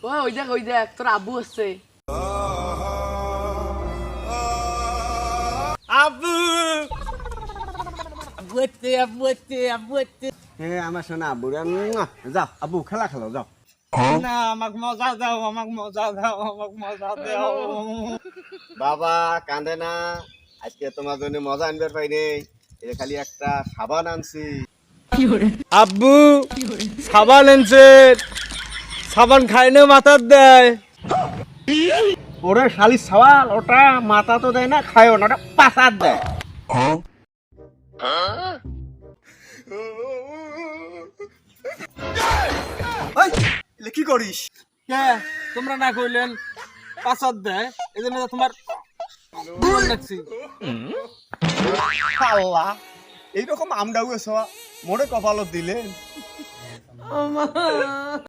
ওই দেখ তোর আব্বু আসছে। আব্বু আব্বু হ্যাঁ আমার শোনা আব্বু যাও আব্বু খেলা খেলো যাও। না আমাকে মজা দাও আমাকে মজা দাও বাবা কান্দে না, আজকে তোমার জন্য মজা আনবার পাই নেই, এই খালি একটা সাবান আনছি। আব্বু সাবান এনেছে, সাবান খাইলে মাথার দেয়। ওরে শালি সওয়াল, ওটা মাথা তো দেয় না, খায়ও না, ওটা পাসার দেয়। কি করিস? কে তোমরা না কইলেন পাঁচার দেয়, এই জন্য তোমার দেখছি। আল্লাহ, এইরকম আমডাউ মোড়ে কপালত দিলেন।